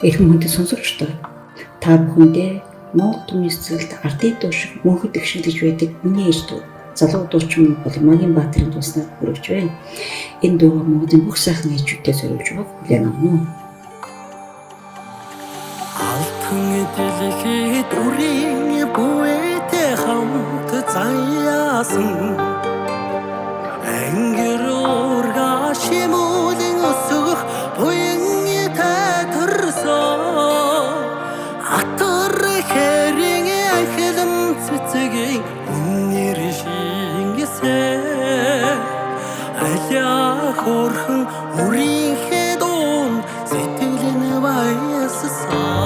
Эрхэм хүндэт сонсогчдоо та бүхэндээ Монгол түмний цэцгэлд ардын дуушиг мөнхөд игшилж байдаг миний ээж дүү залуу дуучин Булмагийн Баатарын дууснаар хүргэж байна. Энэ дууг Монголын бүх сайхан ээжүүдэд зориулж байгаа хүлээн авна. Алтан дэлхийд үрийн бүэтэй хамт заяасан ангир урга шимүүлэн өсөх буян татарсан атар хэрийн ахилм цэцгийн үнэр шингэсэн аля хорхон үрийн хэдун сэтгэлэн баяссан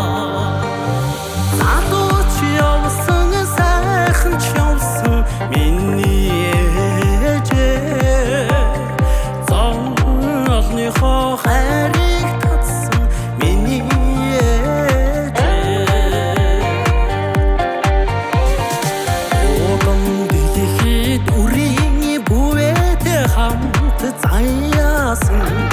заяасан